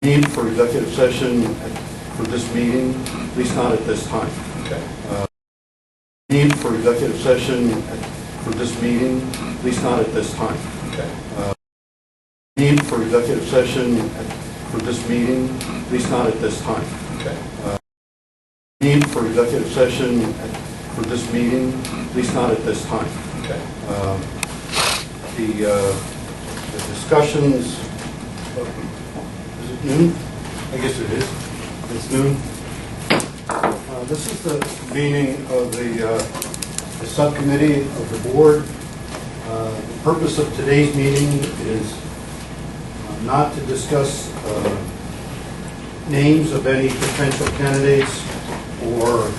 Need for executive session for this meeting, at least not at this time. Okay. Need for executive session for this meeting, at least not at this time. Okay. Need for executive session for this meeting, at least not at this time. Okay. Need for executive session for this meeting, at least not at this time. Okay. The discussions, is it noon? I guess it is. It's noon. This is the meeting of the subcommittee of the board. The purpose of today's meeting is not to discuss names of any potential candidates or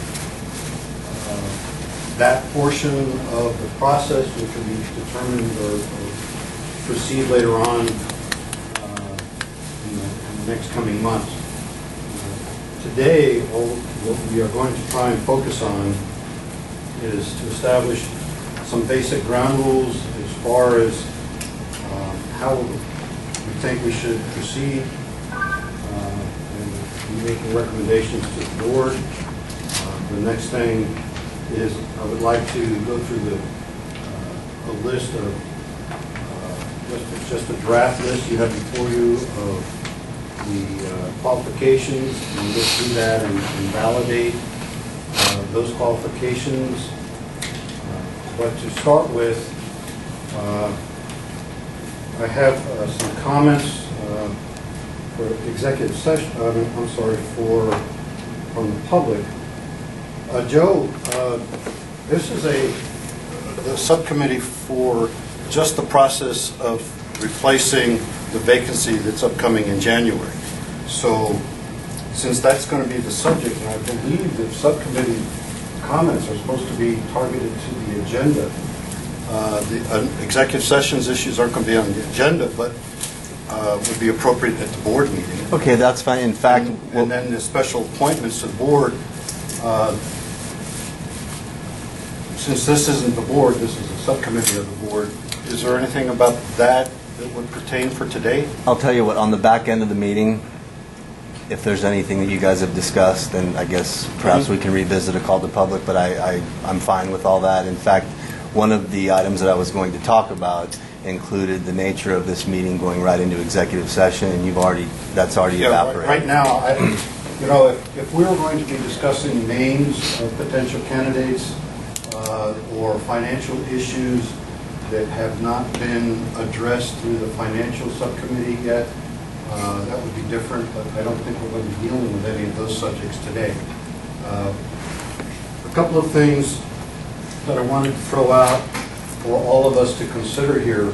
that portion of the process which will be determined or proceed later on in the next coming months. Today, what we are going to try and focus on is to establish some basic ground rules as far as how we think we should proceed and making recommendations to the board. The next thing is I would like to go through a list of just a draft list you have before you of the qualifications, and go through that and validate those qualifications. But to start with, I have some comments for executive session. I'm sorry, from the public. Joe, this is the subcommittee for just the process of replacing the vacancy that's upcoming in January. So since that's going to be the subject, and I believe that subcommittee comments are supposed to be targeted to the agenda, the executive sessions issues aren't going to be on the agenda, but would be appropriate at the board meeting. Okay, that's fine. In fact, and then the special appointments to the board, since this isn't the board, this is a subcommittee of the board, is there anything about that would pertain for today? I'll tell you what, on the back end of the meeting, if there's anything that you guys have discussed, then I guess perhaps we can revisit a call to public, but I'm fine with all that. In fact, one of the items that I was going to talk about included the nature of this meeting going right into executive session, and that's already evaporated. Right now, if we were going to be discussing names of potential candidates or financial issues that have not been addressed through the financial subcommittee yet, that would be different, but I don't think we're going to be dealing with any of those subjects today. A couple of things that I wanted to throw out for all of us to consider here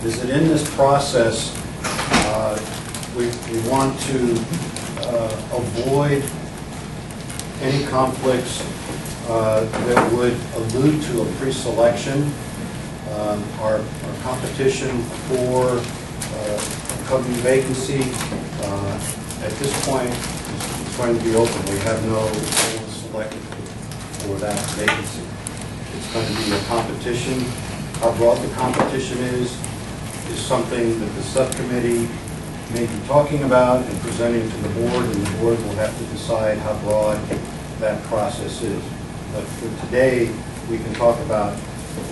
is that in this process, we want to avoid any conflicts that would allude to a pre-selection. Our competition for upcoming vacancy at this point is going to be open. We have no one selected for that vacancy. It's going to be a competition. How broad the competition is something that the subcommittee may be talking about and presenting to the board, and the board will have to decide how broad that process is. But for today, we can talk about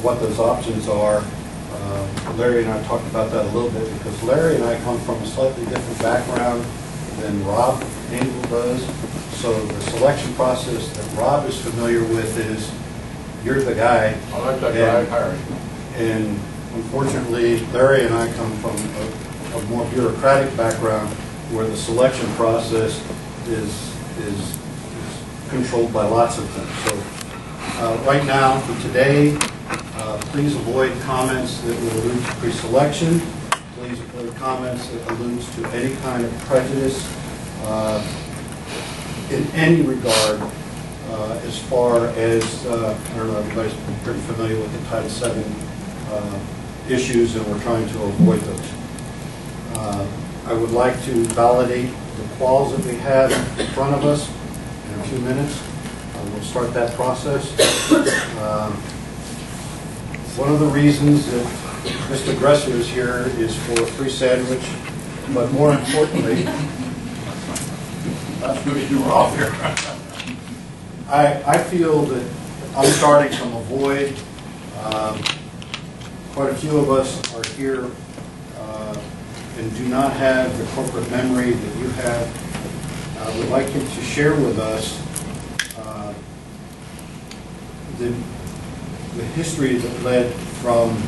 what those options are. Larry and I talked about that a little bit because Larry and I come from a slightly different background than Rob Engel does. So the selection process that Rob is familiar with is, you're the guy. I like that guy hiring. And unfortunately, Larry and I come from a more bureaucratic background where the selection process is controlled by lots of things. So right now, for today, please avoid comments that will allude to pre-selection. Please avoid comments that alludes to any kind of prejudice in any regard as far as, I don't know, everybody's pretty familiar with the Title VII issues, and we're trying to avoid those. I would like to validate the quals that we have in front of us in a few minutes. We'll start that process. One of the reasons that Mr. Gresser is here is for a free sandwich But more importantly, That's maybe you were off here. I feel that I'm starting from a void. Quite a few of us are here and do not have the corporate memory that you have. I would like you to share with us the history that led from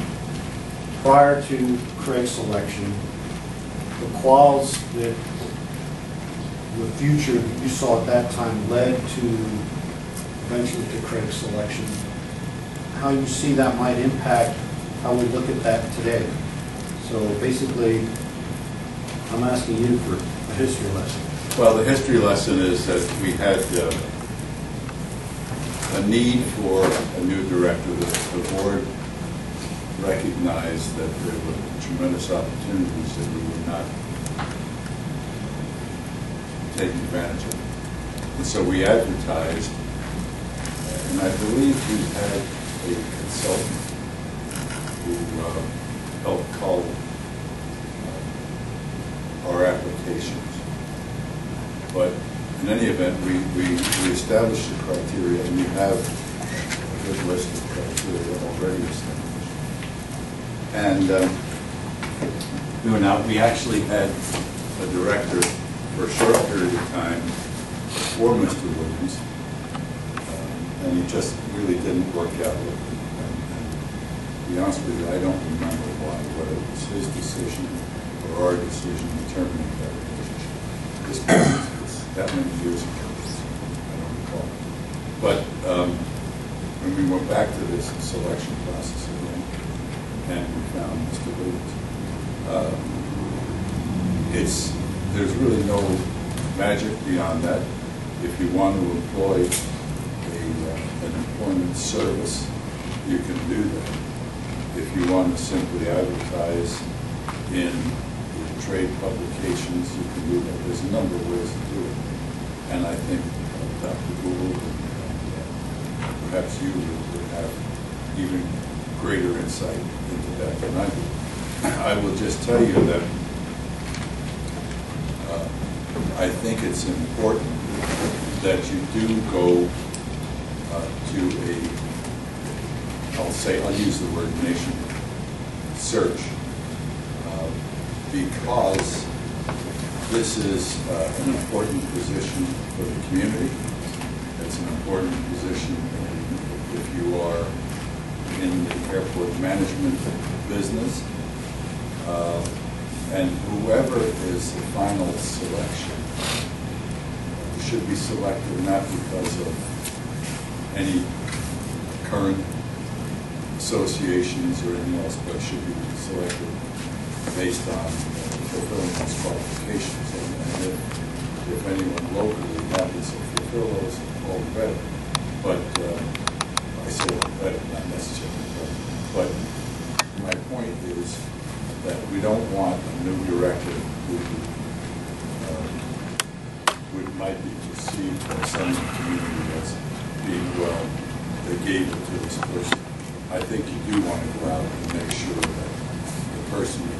prior to Craig's selection, the quals that the future that you saw at that time led to eventually to Craig's selection, how you see that might impact how we look at that today. So basically, I'm asking you for a history lesson. Well, the history lesson is that we had a need for a new director. The board recognized that there were tremendous opportunities that we were not taking advantage of. And so we advertised, and I believe we had a consultant who helped call our applications. But in any event, we established the criteria, and we have a good list of criteria already established. And we actually had a director for a short period of time for Mr. Williams, and it just really didn't work out with him. And to be honest with you, I don't remember why, whether it was his decision or our decision to terminate that relationship. This was that many years ago, I don't recall. But when we went back to this selection process again, and we found Mr. Williams, there's really no magic beyond that. If you want to employ an employment service, you can do that. If you want to simply advertise in trade publications, you can do that. There's a number of ways to do it. And I think Dr. Gourley and perhaps you would have even greater insight into that than I do. I will just tell you that I think it's important that you do go to I'll use the word nation search, because this is an important position for the community. It's an important position if you are in the airport management business. And whoever is the final selection should be selected not because of any current associations or anything else, but should be selected based on fulfilling those qualifications. And if anyone locally happens to fulfill those, all the better. But I say all the better, not necessarily better. But my point is that we don't want a new director who might be perceived by some in the community as being, well, they gave it to this person. I think you do want to go out and make sure that the person that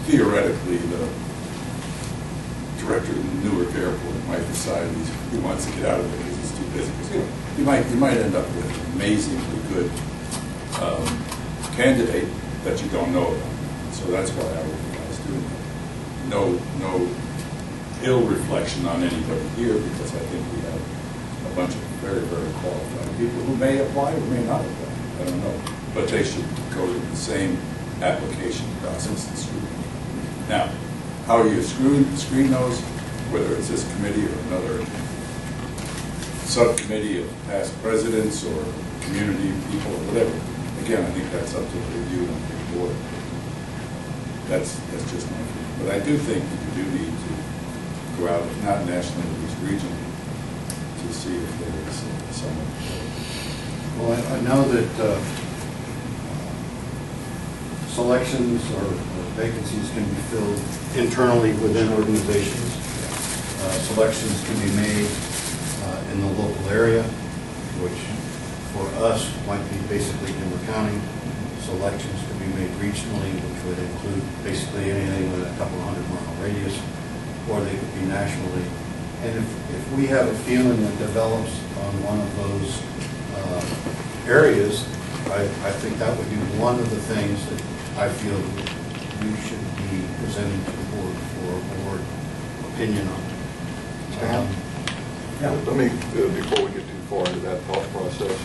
theoretically the director of the Newark Airport might decide he wants to get out of it because it's too busy. Because you might end up with an amazingly good candidate that you don't know about. So that's why I would advise doing that. No ill reflection on anybody here, because I think we have a bunch of very, very qualified people who may apply or may not apply. I don't know. But they should go through the same application process and scrutiny. Now, how do you screen those, whether it's this committee or another subcommittee of past presidents or community people or whatever? Again, I think that's up to the review and the board. That's just my opinion. But I do think that you do need to go out, if not nationally, at least regionally, to see if there is someone. Well, I know that selections or vacancies can be filled internally within organizations. Selections can be made in the local area, which for us might be basically Yuma County. Selections could be made regionally, which would include basically anything with a couple of 100 more casually. And if we have a feeling that develops on one of those areas, I think that would be one of the things that I feel we should be presenting to the board for a board opinion on. Yeah. Let me, before we get too far into that thought process,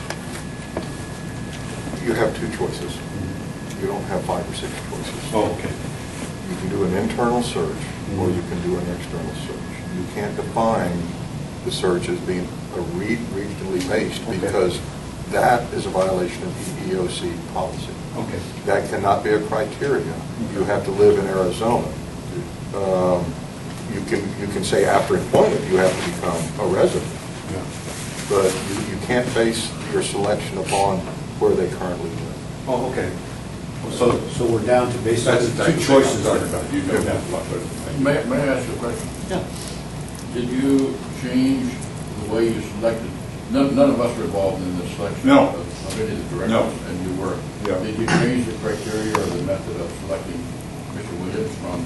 you have two choices. You don't have 5 or 6 choices. Oh, okay. You can do an internal search, or you can do an external search. You can't define the search as being a regionally based, Okay. because that is a violation of EEOC policy. Okay. That cannot be a criteria. You have to live in Arizona. You can say after employment you have to become a resident, Yeah. but you can't base your selection upon where they currently live. Oh, okay. So we're down to That's basically exactly two what I'm choices. talking about. You know that a lot better than I do. May I ask you a question? Yeah. Did you change the way you selected? None of us were involved in the selection No. of any of the directors, No. and you were. Yeah. Did you change the criteria or the method of selecting Mr. Williams from?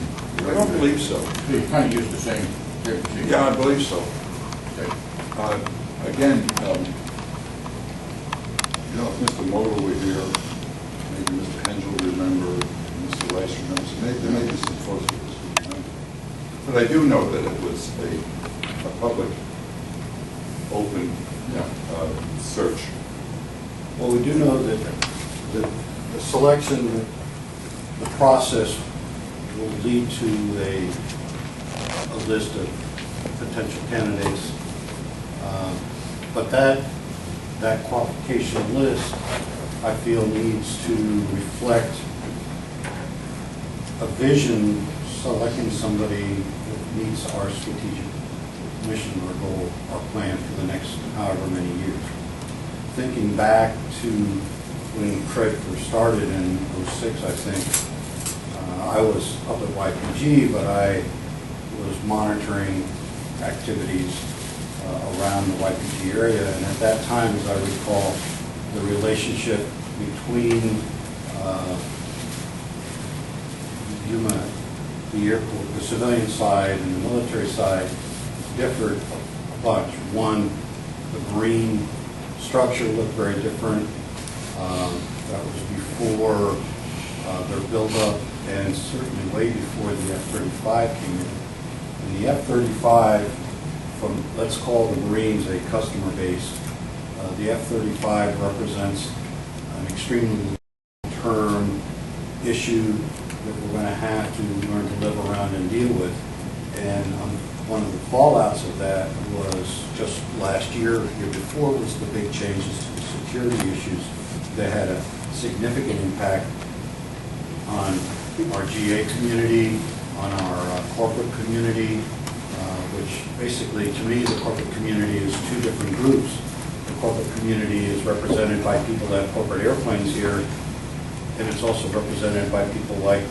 I don't believe so. So you kind of used the same procedure? Yeah, I believe so. Okay. Again, if Mr. Motor were here, maybe Mr. Hengel would remember, Mr. Rice remembers, there may be some folks who remember. But I do know that it was a public, open search. Well, we do know that the selection, the process will lead to a list of potential candidates. But that qualification list, I feel, needs to reflect a vision, selecting somebody that meets our strategic mission or goal, our plan for the next however many years. Thinking back to when Craig first started in '06, I think, I was up at YPG, but I was monitoring activities around the YPG area, and at that time, as I recall, the relationship between Yuma, the airport, the civilian side and the military side differed a bunch. One, the green structure looked very different. That was before their buildup, and certainly way before the F-35 came in. And the F-35, from, let's call the Marines a customer base, the F-35 represents an extremely long-term issue that we're going to have to learn to live around and deal with. And one of the fallouts of that was just last year, year before, was the big changes to the security issues that had a significant impact on our GA community, on our corporate community, which basically, to me, the corporate community is two different groups. The corporate community is represented by people that have corporate airplanes here, and it's also represented by people like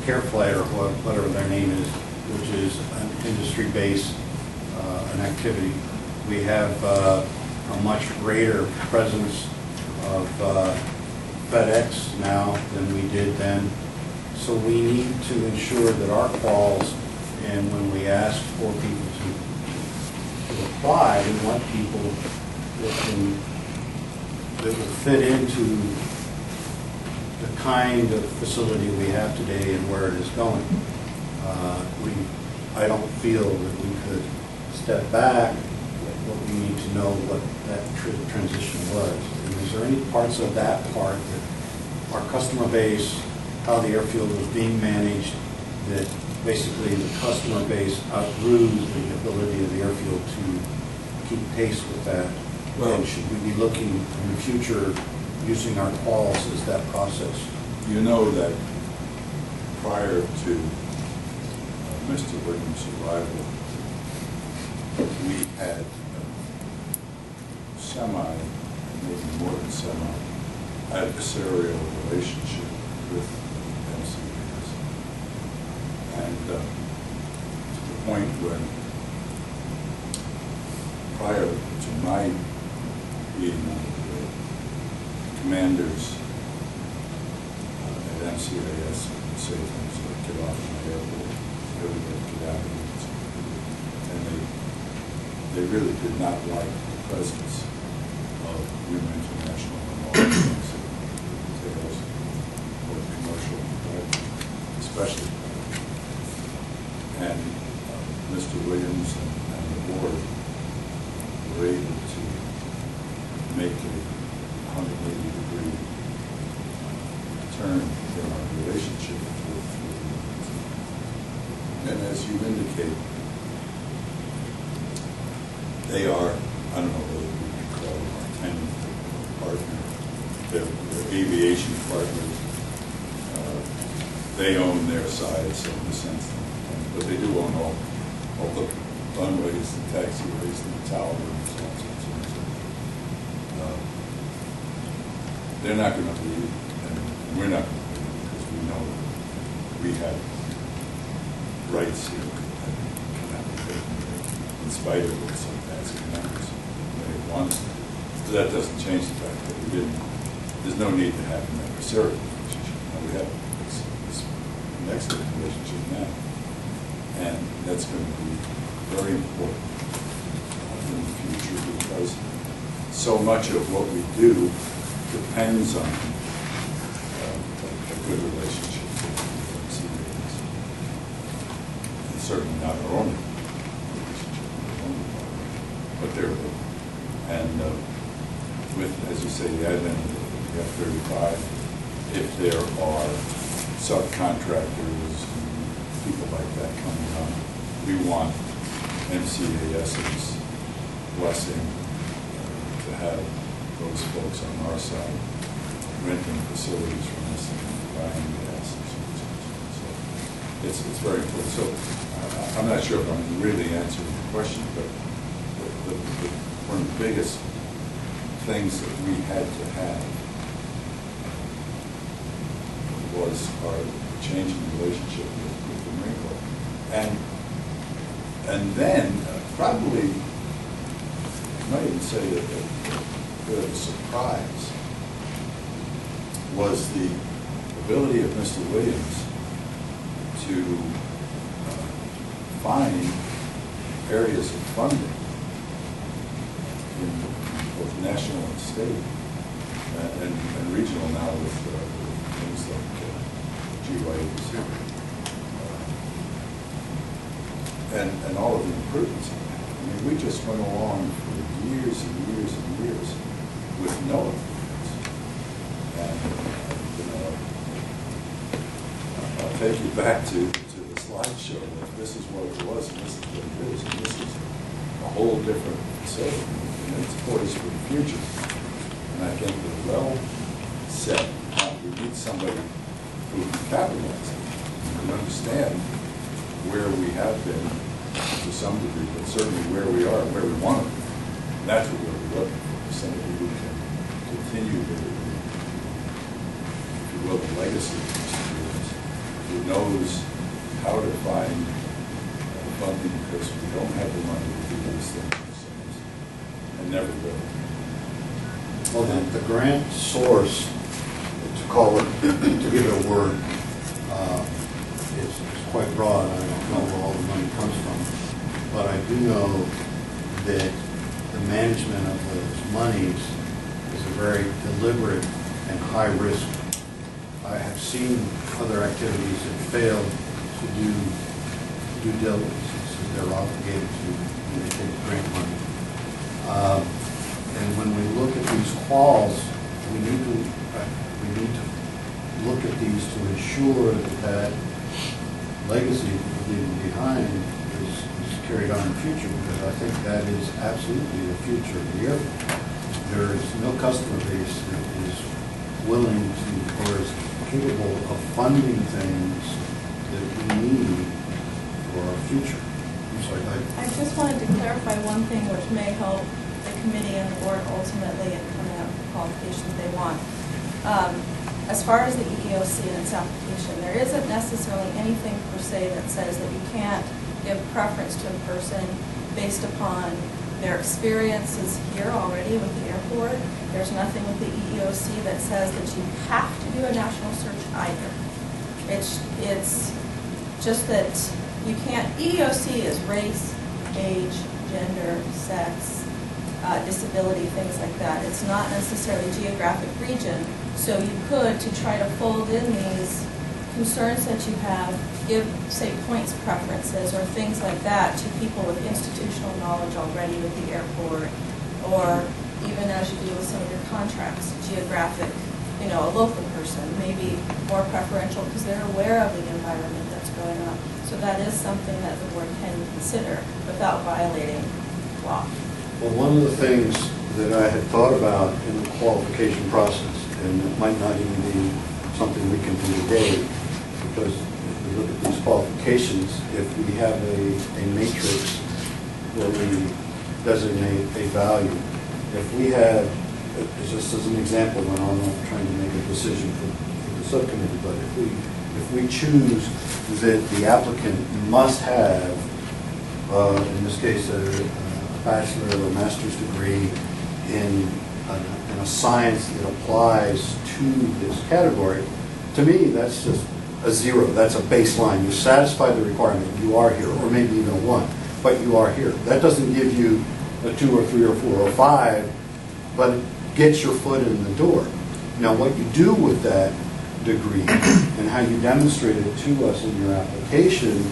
CareFlight or whatever their name is, which is an industry-based an activity. We have a much greater presence of FedEx now than we did then. So we need to ensure that our calls, and when we ask for people to apply, we want people that will fit into the kind of facility we have today and where it is going. I don't feel that we could step back, but we need to know what that transition was. And is there any parts of that part that our customer base, how the airfield was being managed, that basically the customer base outgrew the ability of the airfield to keep pace with that? Well, and should we be looking in the future using our calls as that process? You know that prior to Mr. Williams' arrival, we had a maybe more than adversarial relationship with MCAs. And to the point when, prior to my being on the board, commanders at MCAS would say things like, "Get off my airport, everybody get out of here." they really did not like the presence of Yuma International and all the things it entails, both commercial and private, especially private. And Mr. Williams and the board were able to make a 180-degree turn in our relationship with and as you indicate, they are, I don't know whether we can call them our tenant partner, they're aviation partners. They own their sides in the sense, but they do own all the runways, the taxiways, the tower rooms, all sorts of things. They're not going to leave, and we're not going to leave because we know we have rights here in spite of what some taxi members may want. So that doesn't change the fact that we didn't. There's no need to have an adversarial relationship. Now we have this excellent relationship now, and that's going to be very important in the future because so much of what we do depends on a good relationship with the civilians. And certainly not our only relationship, but they're good. And with, as you say, the advent of the F-35, if there are subcontractors and people like that coming on, we want MCAS's blessing to have those folks on our side renting facilities from us and buying gas and so it's very important. So I'm not sure if I'm really answering the question, but one of the biggest things that we had to have was our changing relationship with the Marine Corps. And then probably, I might even say that a bit of a surprise was the ability of Mr. Williams to find areas of funding in both national and state and regional now with things like GYAs and all of the improvements. I mean, we just went along for years and years and years with no improvements. And, I'll take you back to the slideshow that this is what it was and this is what it is. And this is a whole different facility. And it's poised for the future. And I think we're well set. We need somebody who can capitalize it and understand where we have been to some degree, but certainly where we are and where we want to be. And that's what we're looking for, somebody who can continue the, if you will, the legacy of these years, who knows how to find funding because we don't have the money to do these things ourselves and never will. Well, the grant source, to call it, to give it a word, is quite broad. I don't know where all the money comes from. But I do know that the management of those monies is a very deliberate and high risk. I have seen other activities that fail to do due diligence. They're obligated to when they take grant money. And when we look at these quals, we need to look at these to ensure that legacy we're leaving behind is carried on in the future, because I think that is absolutely the future of the airport. There is no customer base that is willing to or is capable of funding things that we need for our future. I'm sorry, I just wanted to clarify one thing which may help the committee and the board ultimately in coming up with the qualifications they want. As far as the EEOC and its application, there isn't necessarily anything per se that says that you can't give preference to a person based upon their experiences here already with the airport. There's nothing with the EEOC that says that you have to do a national search either. It's just that you can't, EEOC is race, age, gender, sex, disability, things like that. It's not necessarily geographic region. So you could, to try to fold in these concerns that you have, give, say, points preferences or things like that to people with institutional knowledge already with the airport, or even as you do with some of your contracts, geographic, you know, a local person, maybe more preferential because they're aware of the environment that's going on. So that is something that the board can consider without violating law. Well, one of the things that I had thought about in the qualification process, and it might not even be something we can do today, because if we look at these qualifications, if we have a matrix where we designate a value, if we have, just as an example, when I'm not trying to make a decision for the subcommittee, but if we choose that the applicant must have, in this case, a bachelor or master's degree in a science that applies to this category, to me, that's just a zero. That's a baseline. You satisfy the requirement. You are here, or maybe even a 1, but you are here. That doesn't give you a 2 or 3 or 4 or 5, but it gets your foot in the door. Now, what you do with that degree and how you demonstrate it to us in your application,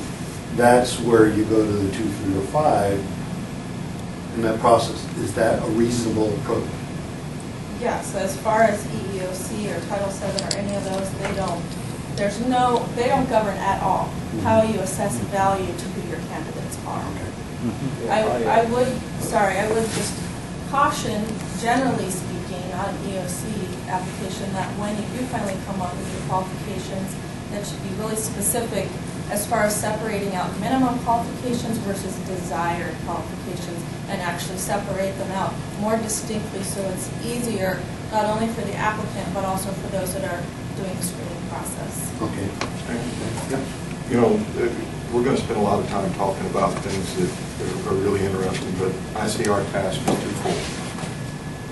that's where you go to the 2, 3, or 5 in that process. Is that a reasonable approach? Yes, as far as EEOC or Title VII or any of those, they don't govern at all how you assess value to who your candidates are. I would just caution, generally speaking, on EOC application, that when you do finally come up with your qualifications, that should be really specific as far as separating out minimum qualifications versus desired qualifications, and actually separate them out more distinctly so it's easier not only for the applicant but also for those that are doing the screening process. Okay. Yeah. You know, we're going to spend a lot of time talking about things that are really interesting, but I see our task is twofold,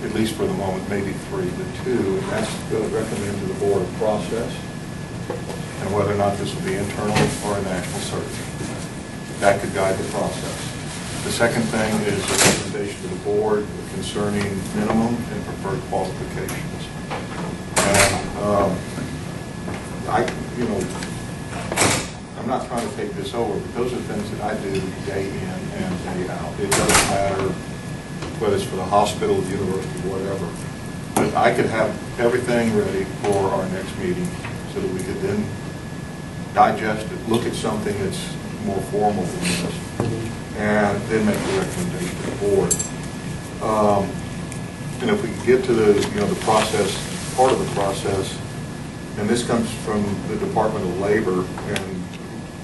at least for the moment, maybe 3, but 2, and that's to recommend to the board a process and whether or not this will be internal or a national search. That could guide the process. The second thing is a recommendation to the board concerning minimum and preferred qualifications. And I'm not trying to take this over, but those are things that I do day in and day out. It doesn't matter whether it's for the hospital, the university, whatever. But I could have everything ready for our next meeting so that we could then digest it, look at something that's more formal than this, and then make a recommendation to the board. And if we could get to the process, part of the process, and this comes from the Department of Labor, and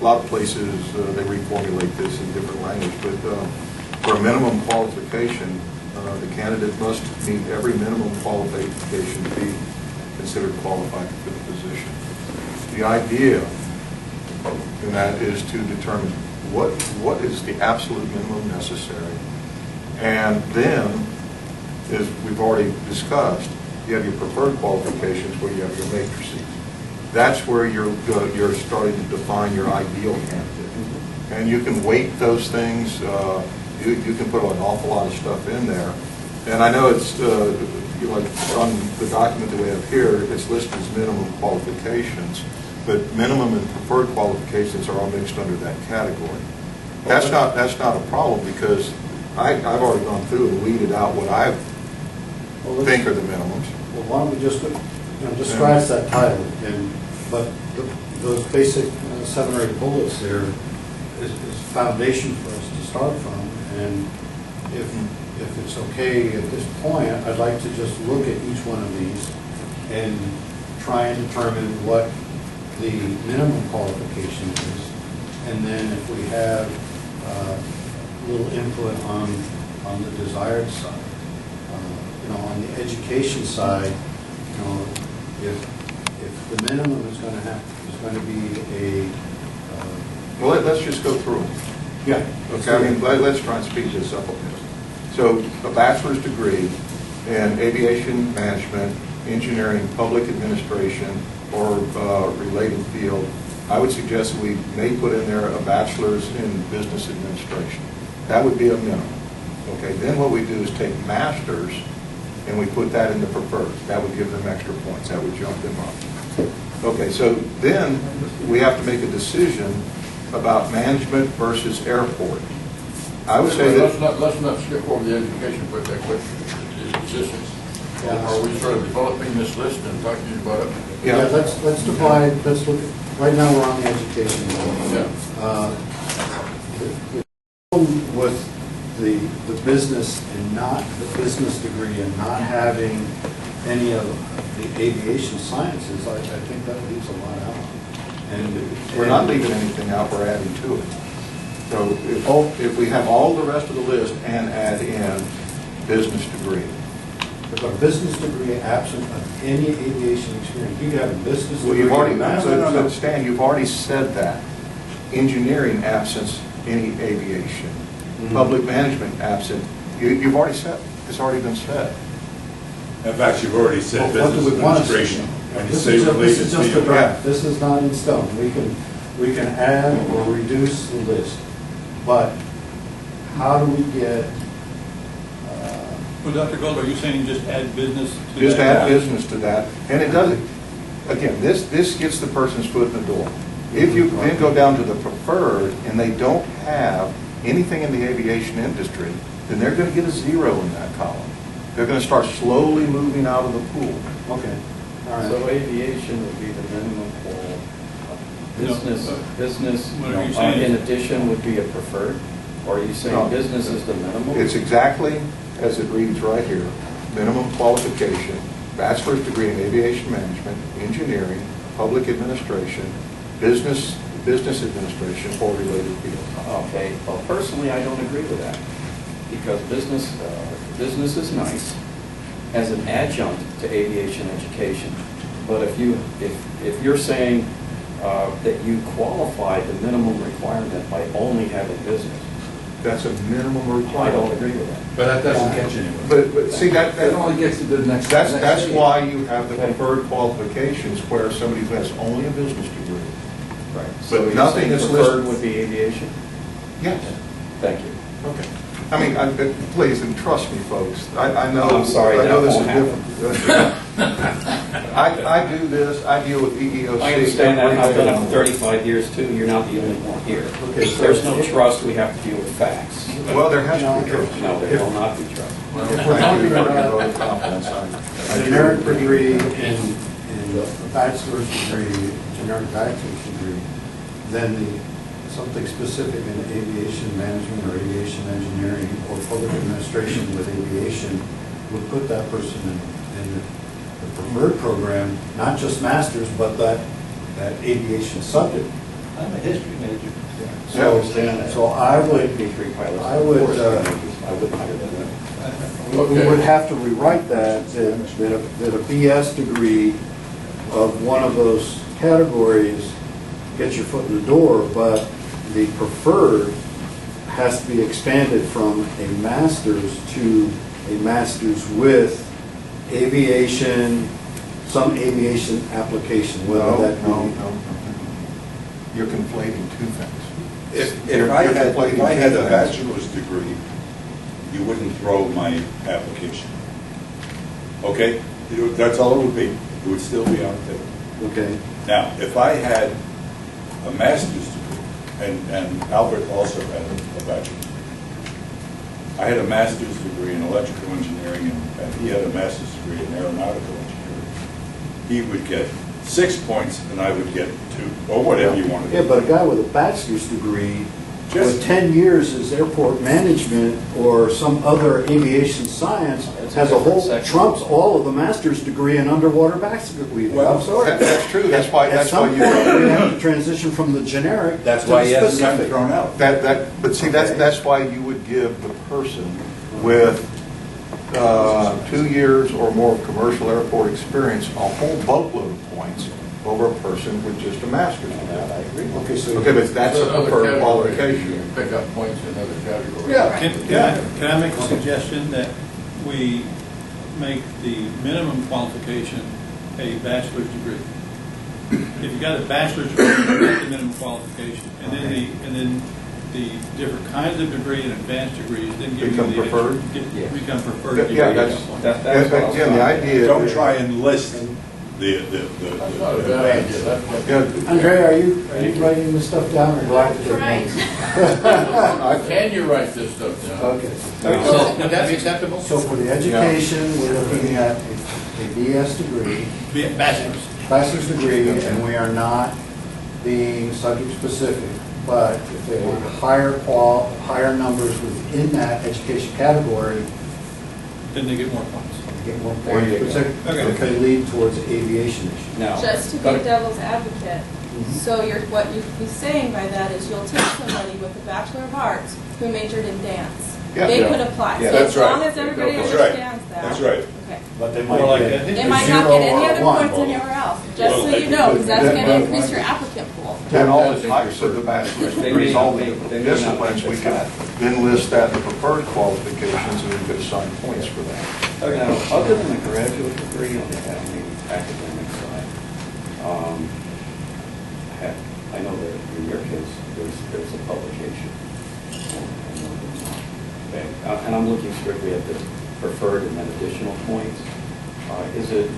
a lot of places they reformulate this in different language, but for a minimum qualification, the candidate must meet every minimum qualification to be considered qualified for the position. The idea in that is to determine what is the absolute minimum necessary, and then, as we've already discussed, you have your preferred qualifications where you have your matrices. That's where you're starting to define your ideal candidate, and you can weight those things. You can put an awful lot of stuff in there, and I know it's like on the document that we have here, it's listed as minimum qualifications, but minimum and preferred qualifications are all mixed under that category. That's not a problem, because I've already gone through and weeded out what I think are the minimums. Well, why don't we just scratch that title, but those basic 7 or 8 bullets there is foundation for us to start from, and if it's okay at this point, I'd like to just look at each one of these and try and determine what the minimum qualification is, and then if we have a little input on the desired side. On the education side, if the minimum is going to be a well, let's just go through them. Yeah. Okay. I mean, let's try and speed this up a bit. So, a bachelor's degree in aviation management, engineering, public administration, or related field. I would suggest we may put in there a bachelor's in business administration. That would be a minimum. Okay, then what we do is take masters and we put that in the preferred. That would give them extra points. That would jump them up. Okay, so then we have to make a decision about management versus airport. I would say Let's that, not skip over the education part that quick. Are we sort of developing this list and talking about it? Yeah, let's divide, let's look, right now we're on the education level. Yeah. The problem with the business and not, the business degree and not having any of the aviation sciences, I think that leaves a lot out. And we're not leaving anything out, we're adding to it. So if we have all the rest of the list and add in business degree. If a business degree absent of any aviation experience, you can have a business Well, degree. you've already, No. Stan, you've already said that. Engineering absence any aviation. Public management absent. You've already said, it's already been said. In fact, you've already said What do business we want to say? administration. And you This say is related just a field. draft. This is not in stone. We can add or reduce the list. But how do we get, Well, Dr. Gold, are you saying just add business to that? Just add business to that. And it doesn't, again, this gets the person's foot in the door. If you then go down to the preferred and they don't have anything in the aviation industry, then they're going to get a 0 in that column. They're going to start slowly moving out of the pool. okay, all right. So aviation would be the minimum for business, No, business, what are you saying? in addition would be a preferred? Or are you No. saying business is the minimum? It's exactly as it reads right here. Minimum qualification, bachelor's degree in aviation management, engineering, public administration, business administration, or related fields. Okay, well, personally, I don't agree with that, because business is nice as an adjunct to aviation education. But if you're saying that you qualify the minimum requirement by only having business, That's a minimum I don't requirement. agree with that. But that doesn't get you anywhere. But see, that only gets you to the next. that's why you have the preferred qualifications where somebody who has only a business degree. Right. But So you're nothing saying is preferred listed. would be aviation? Yes. Thank you. Okay. I mean, please, and trust me, folks, I know. I'm sorry, I know that this is won't different. I do this, I deal with EEOC. I understand that, and I've done it for every day. 35 years too, you're not the only one here. Okay, so- There's no trust, we have to deal with facts. Well, there has to be trust. No, there will not be trust. If we're Thank you talking for your about vote of confidence. I a do generic appreciate degree it. in a bachelor's degree, generic bachelor's degree, then something specific in aviation management or aviation engineering or public administration with aviation would put that person in the preferred program, not just masters, but that aviation subject. I'm a history major. So I would, Three pilots. I would, I wouldn't hire them. we would have to rewrite that a BS degree of one of those categories gets your foot in the door, but the preferred has to be expanded from a master's to a master's with aviation, some aviation application, whether No, that be. no. You're conflating two things. If I had a bachelor's degree, you wouldn't throw my application. Okay? That's all it would be. It would still be on the table. Okay, Now, if I had a master's degree, and Albert also had a bachelor's degree. I had a master's degree in electrical engineering, and he had a master's degree in aeronautical engineering. He would get 6 points, and I would get 2, or whatever you want to do. yeah, but a guy with a bachelor's degree Just- with 10 years as airport management or some other aviation science That's a has a whole, different section. trumps all of the master's degree in underwater bachelor weaving. Well, I'm sorry. That's true, that's why At some you. point, we have to transition from the generic to That's why he the hasn't gotten specific. thrown out. But see, that's why you would give the person with 2 years or more of commercial airport experience a whole boatload of points over a person with just a master's degree. I agree. Okay, so. Okay, but that's a Another preferred category. qualification. You Pick up points in other categories. Can I make a suggestion that we make the minimum qualification a bachelor's degree? If you got a bachelor's degree, that's the minimum qualification. And then the different kinds of degree and advanced degrees didn't give Become you the... preferred? Yeah. Become preferred. Yeah, degree. that's what I was again, the talking idea. Don't try and list the. That's not a bad idea. Yeah, Andre, are you writing this stuff down or do I have to take Right. notes? Can you write this stuff down? Okay. Would that be acceptable? So for the education, we're looking at a BS degree, Be it bachelor's. bachelor's degree, and we are not being subject specific. But if they want higher numbers within that education category, Then they get more points. they get more There you points, go. particularly if they lead towards aviation issues. Now, Just to be devil's advocate, so what you'd be saying by that is you'll take somebody with a Bachelor of Arts who majored in dance. Yeah. They Yeah. could apply. Yeah, So that's as long right. as everybody That's right. understands that. That's right. Okay. But they More like might that. They might not get any other points anywhere else, just so you know, because that's going to increase your applicant pool. And all the types of the bachelor's They degrees, may all not the make- they may not disciplines, make we the could cut. then list that in the preferred qualifications and we could assign points for that. now, other than the graduate degree on the academic side, heck, I know that in your case, there's a publication. Okay, and I'm looking strictly at the preferred and then additional points. Is it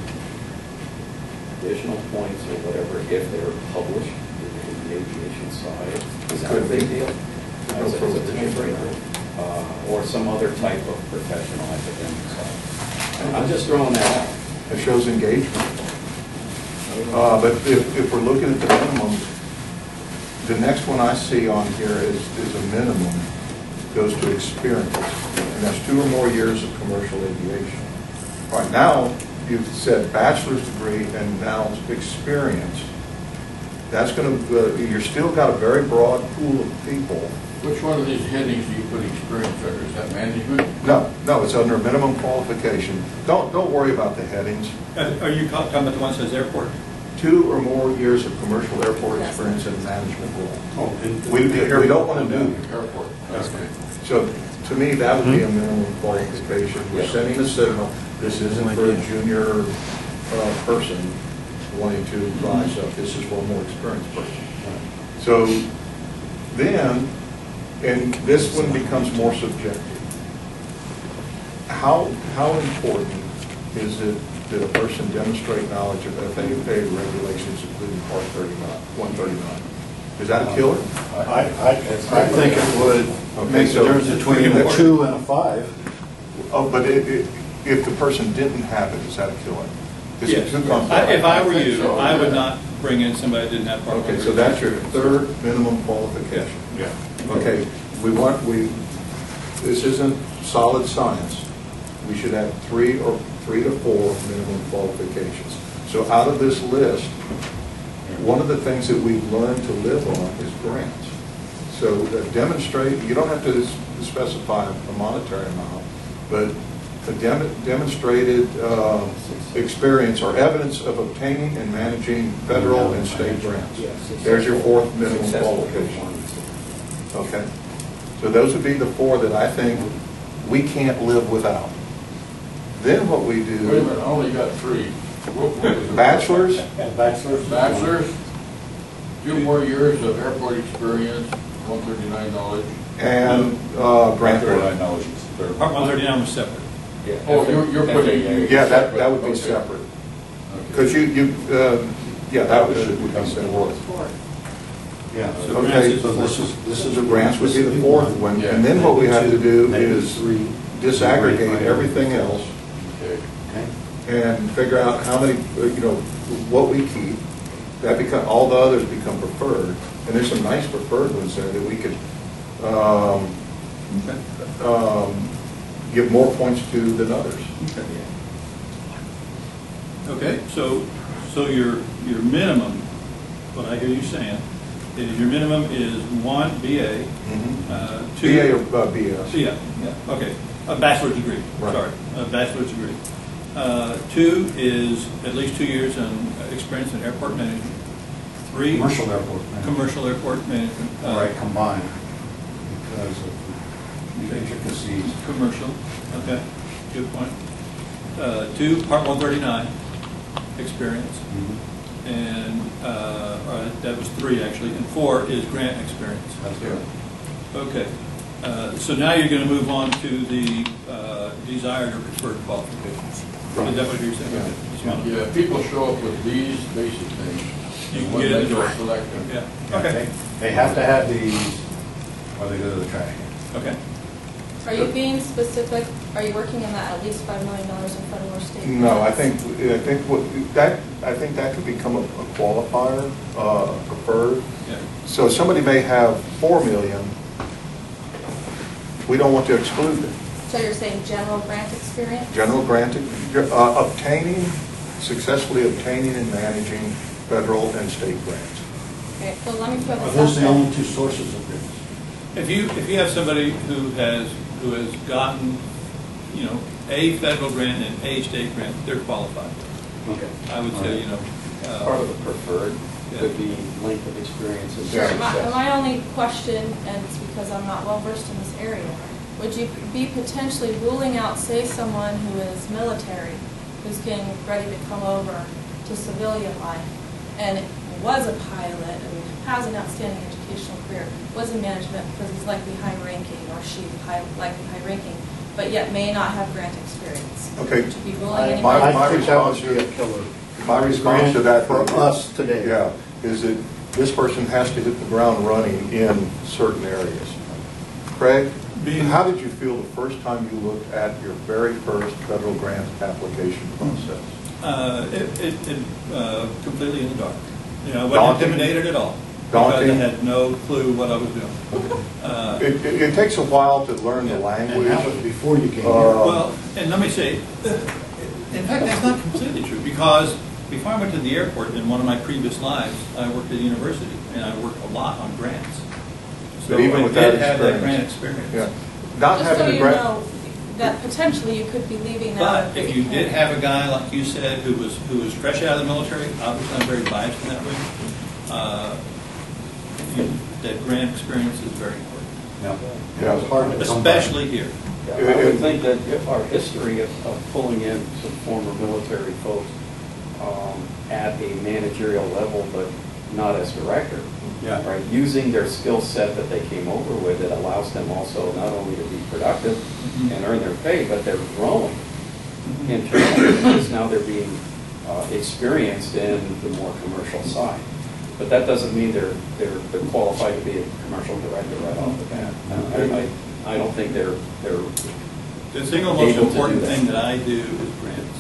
additional points or whatever if they're published in the aviation side? Is that a big deal? As a deal-breaker? Or some other type of professional academic side? I'm just throwing that out. It shows engagement. But if we're looking at the minimum, the next one I see on here is a minimum, goes to experience. And that's 2 or more years of commercial aviation. All right, now you've said bachelor's degree and now experience. That's going to, you're still got a very broad pool of people. Which one of these headings do you put experience under? Is that management? No, it's under minimum qualification. Don't worry about the headings. Are you talking about the one that says airport? 2 or more years of commercial airport experience in a management role. We don't want to do. Airport. Okay. So to me, that would be a minimum qualification. We're sending a signal, this isn't for a junior person wanting to rise up. This is for a more experienced person. So then, and this one becomes more subjective. How important is it that a person demonstrate knowledge of FAA regulations, including Part 139? Is that a killer? I think it would Okay, make the so difference between a 2 and a 5. Oh, but if the person didn't have it, is that a killer? Is it Yes. too complicated? If I were I think you, so, I would yeah. not bring in somebody that didn't have part Okay, so that's your third minimum qualification. Yeah. Okay, this isn't solid science. We should have 3 to 4 minimum qualifications. So out of this list, one of the things that we've learned to live on is grants. So demonstrate, you don't have to specify a monetary amount, but a demonstrated experience or evidence of obtaining and managing federal and state grants. There's your 4th minimum qualification. Okay? So those would be the 4 that I think we can't live without. Then what we Wait a do, minute, I only got 3. What was it? bachelor's, Bachelor's, 2 more years of airport experience, $139 knowledge. and grant Grant writing. knowledge is third. Part 139 was separate. Oh, you're putting. Yeah, that would be Okay. separate. Okay. Because that would be Becomes the separate. fourth. Yeah. So Okay, grants is- So this is The grants would be the 4th one, and then what we have to do is disaggregate everything else Okay. and figure out how many, what we keep. That become, all the others become preferred, and there's some nice preferred ones there that we could give more points to than others. Okay, so your minimum, what I hear you saying, is your minimum is 1 BA, 2... BA or BS. Yeah, okay, a bachelor's degree, Right. sorry, a bachelor's degree. 2 is at least 2 years in experience in airport management. 3... Commercial airport management. Commercial airport management. All right, combined, because of the intricacies. Commercial, okay, good point. 2, Part 139, experience. And that was 3, actually, and 4 is grant experience. That's good. Okay. So now you're going to move on to the desired or preferred qualifications. Is that what you're saying? Yeah. Okay. Just wanna- Yeah, if people show up with these basic things, You can when get in they the go door. select them. Yeah, okay, They have to have these or they go to the trash can. okay. Are you being specific, are you working on that at least $5 million in federal or state? No, I grants? think that could become a qualifier, preferred. Yeah. So somebody may have 4 million, we don't want to exclude them. So you're saying general grant experience? General granting, successfully obtaining and managing federal and state grants. Okay, well, let me throw Are this those out the only there. two sources of grants? If you have somebody who has gotten, a federal grant and a state grant, they're qualified. Okay. I would say, Part of the preferred Yeah. could be length of experience and Sure, success. my only question, and it's because I'm not well versed in this area, would you be potentially ruling out, say, someone who is military, who's getting ready to come over to civilian life, and was a pilot, and has an outstanding educational career, was in management because he's likely high ranking, or she's likely high ranking, but yet may not have grant experience? Okay. Would you be ruling I anybody? My think that would response be a killer. My response to that For us today. Yeah, is that this person has to hit the ground running in certain areas. Craig, how did you feel the first time you looked at your very first federal grant application process? Completely in the dark. I wasn't Daunting? intimidated at all. Because I Daunting? had no clue what I was doing. It takes a while to learn the Yeah. language. And that was before you came here. Well, and let me say, in fact, that's not completely true, because before I went to the airport, in one of my previous lives, I worked at a university, and I worked a lot on grants. So But even I with that did have that experience- grant experience. Yeah. Not Just so having the you grant. know, that potentially you could be leaving now. But if you did have a guy, like you said, who was fresh out of the military, obviously I'm very biased in that way, that grant experience is very important, Yeah. It was hard to come by. especially here. Yeah, I would think that if our history of pulling in some former military folks at a managerial level, but not as director, Yeah. right, using their skill set that they came over with, it allows them also not only to be productive and earn their pay, but they're growing internally, because now they're being experienced in the more commercial side. But that doesn't mean they're qualified to be a commercial director right off the bat. I don't think they're The single most Able to do important that. thing that I do is grants.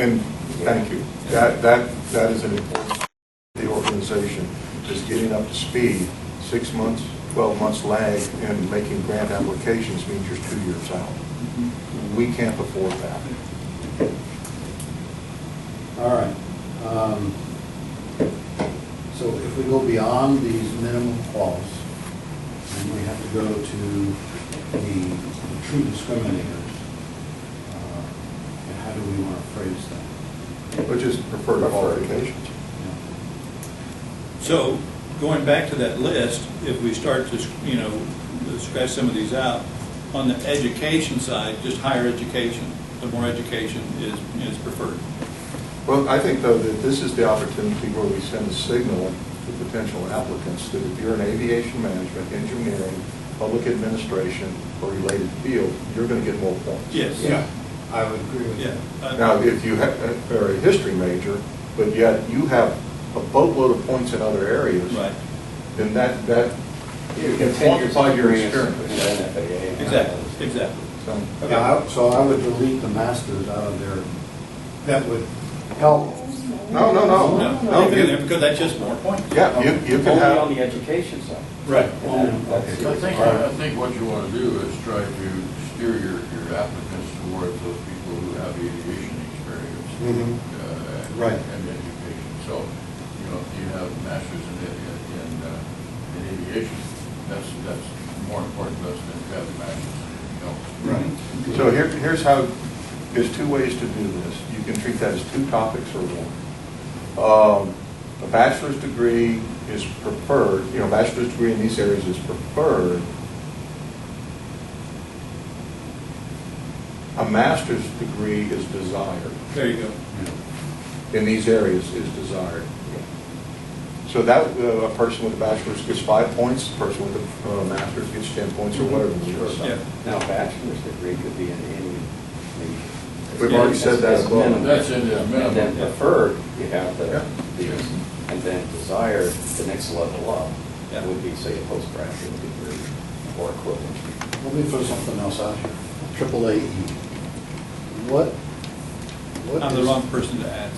And thank you. That is an important, the organization is getting up to speed. 6 months, 12 months lag in making grant applications means you're 2 years out. We can't afford that. All right. So if we go beyond these minimum quals, then we have to go to the true discriminators. And how do we want to phrase that? Which is preferred qualifications. So, going back to that list, if we start to, scratch some of these out, on the education side, just higher education, the more education is preferred. Well, I think, though, that this is the opportunity where we send a signal to potential applicants that if you're in aviation management, engineering, public administration, or related field, you're going to get more points. Yes. Yeah, I would agree with Yeah. that. Now, if you are a history major, but yet you have a boatload of points in other areas, Right. then that You can get 10 years quantify your experience experience. in FAA. Exactly. So, So I would delete the masters out of there. That would help. No. No, leave it in there, because that's just more points. Yeah, you can Only on have, the education side. Right. That's- I think what you want to do is try to steer your applicants towards those people who have aviation experience. Mhm. Right. And education. So, if you have masters in aviation, that's more important to us than to have the masters in anything else. Right. so here's how, there's 2 ways to do this. You can treat that as 2 topics or 1. A bachelor's degree is preferred, bachelor's degree in these areas is preferred. A master's degree is desired. There you go. In these areas is desired. So that, a person with a bachelor's gets 5 points, a person with a master's gets 10 points, or whatever it is. Yeah. Now, bachelor's degree could be in any. We've already said that That's above. minimum. That's in the And then minimum. preferred, you have Yeah. these, and then desired, the next level up, Yeah. would be, say, a postgraduate degree or equivalent. Let me throw something else out here. AAA. What I'm the is- wrong person to ask.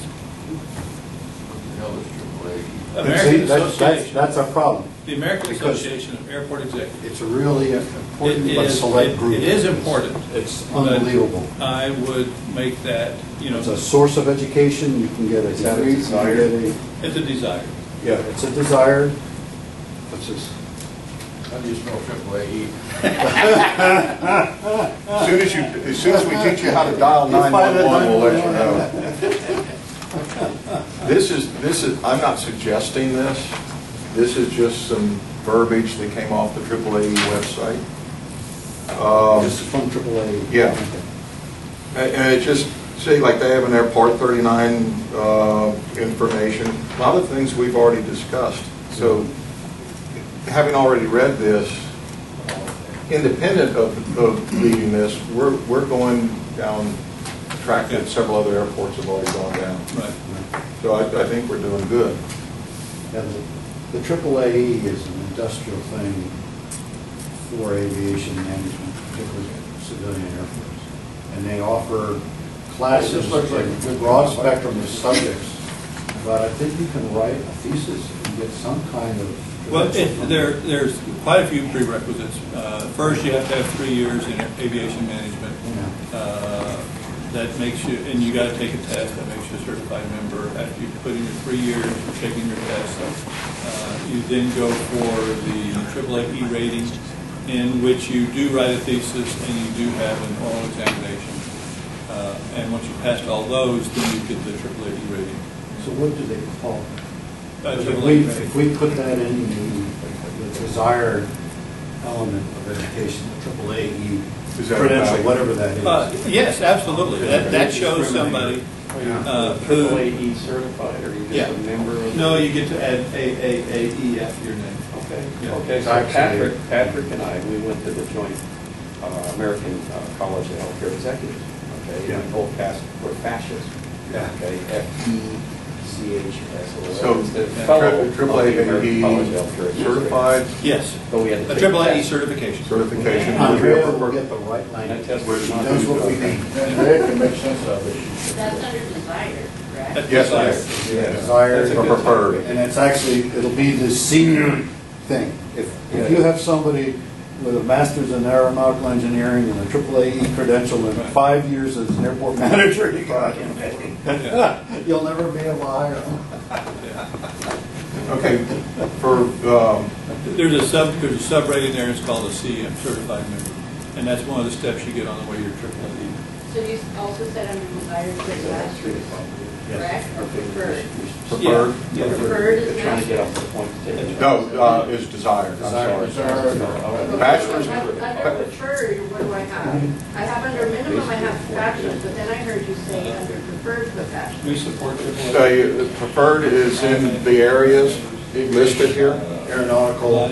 What the hell is AAA? And American see, Association, that's our problem. the American because Association of Airport Executives. It's a really important It but is- select it- group. It is important. It's but unbelievable. I would make that, It's a source of education. You can get a Is that a degree. You can desire? get a, it's a desire. yeah, it's a desire. What's this? How do you spell AAA? As soon as we teach you how to dial 911, we'll let you know. This is, I'm not suggesting this. This is just some verbiage that came off the AAA website. This is from AAA. Yeah. And it just, say, like they have in their Part 39 information, a lot of things we've already discussed. So, having already read this, independent of reading this, we're going down a track that several other airports have already gone down. Right. So I think we're doing good. And the AAA is an industrial thing for aviation management, particularly civilian airports. And they offer classes, It just looks like a in a good broad class. spectrum of subjects. But I think you can write a thesis and get some kind of. Well, there's quite a few prerequisites. First, you have to have 3 years in aviation management. That makes you, and you got to take a test that makes you a certified member. After you put in your 3 years, you're taking your test. You then go for the AAA rating, in which you do write a thesis and you do have an oral examination. And once you passed all those, then you get the AAA rating. So what do they call it? AAA rating. If we put that in the desired element of education, AAA Is that credential, valid? whatever that is. Yes, absolutely. That shows somebody who, AAA certified, or you Yeah. just a member of? no, you get to add AAE after your name. Okay, Yeah. okay, so Actually- Patrick and I, we went to the joint American College of Healthcare Executives, okay? Yeah. And we both passed, we're fascists, Yeah. okay? FECHS. So, It's the fellow of the American AAA College of Healthcare Executives. certified Yes, But we had to a take a AAA test. certification. certification. Andrea will get the right And that language. test Where was she not. knows what we need. And they can make sense of it. That's under desire, correct? That's Yes, desire. yes. Desired That's a Or good preferred. time. And it's actually, it'll be the senior thing. If you have somebody with a master's in aeronautical engineering and a AAA credential and 5 years as an airport manager, you'll never be able to hire them. Okay, for, There's a sub-rating there, it's called a CM, certified member. And that's one of the steps you get on the way to your AAA. So you also said under desire for master's, correct, or preferred? preferred? Yeah. Preferred is They're trying to get up master's. to the point to take it. No, is desired, I'm sorry. Bachelor's. Under preferred, what do I have? I have under minimum, I have bachelor's, but then I heard you say under preferred with bachelor's. We support AAA. Preferred is in the areas listed here. Aeronautical.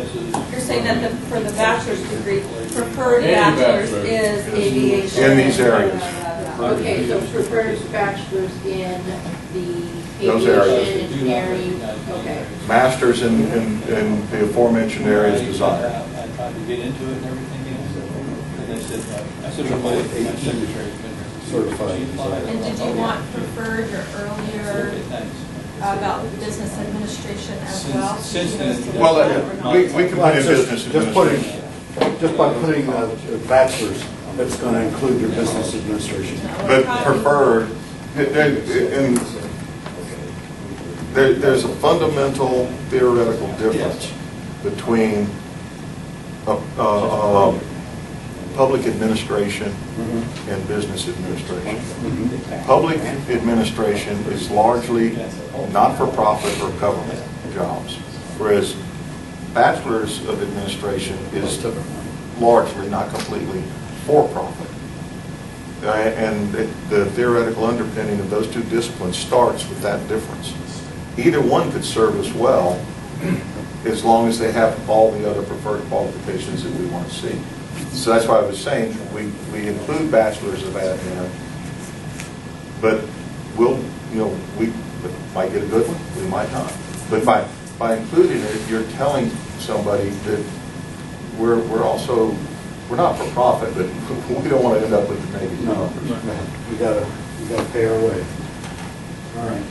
You're saying that for the bachelor's degree, preferred Any bachelor's bachelor's is aviation. In these areas. Okay, so preferred bachelor's in the Those areas. aviation, engineering, okay. Masters in the aforementioned areas desired. I tried to get into it and everything else. And they said, I said, well, my secretary's been here. Certified. And did you want preferred or earlier Thanks. about business administration as well? Since then- Well, we can put in business Just putting, administration. just by putting a bachelor's, that's going to include your business administration. But preferred, and there's a fundamental theoretical difference between public administration and business administration. Public administration is largely not-for-profit or government jobs, whereas bachelor's of administration is largely, not completely, for-profit. And the theoretical underpinning of those two disciplines starts with that difference. Either one could serve us well, as long as they have all the other preferred qualifications that we want to see. So that's why I was saying, we include bachelors of admin, but we'll, we might get a good one, we might not. But by including it, you're telling somebody that we're also, we're not for profit, but we don't want to end up with the negative No, numbers. we gotta pay our way. All right.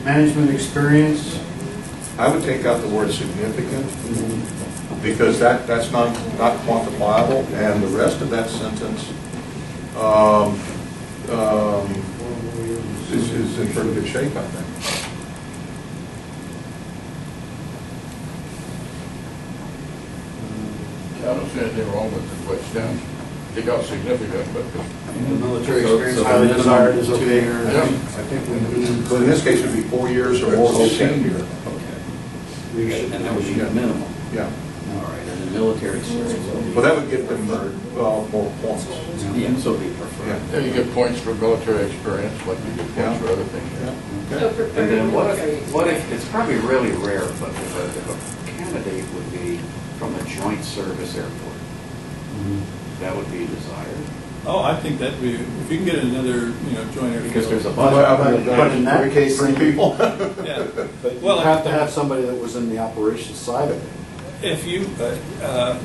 Management experience, I would take out the word significant, because that's not quantifiable, and the rest of that sentence is in pretty good shape, I think. I don't see anything wrong with the way it's down. Take out significant, but the military So- experience so highly minimum desired is 2 okay. years. Yeah. I think we need, So in this case, it would be 4 years or more senior. Okay. And that would be the minimum. Yeah. All right, and the military experience will be. Well, that would give them more points. Yeah, so be preferred. Yeah. you get points for military experience, like you get points for other things. So And preferred then military. what if, it's probably really rare, but if a candidate would be from a joint service airport, that would be desired. Oh, I think that'd be, if you can get another, joint airfield. Because there's a But in that case, Three people. Yeah. But you Well, have to have somebody that was in the operations side of it. if you,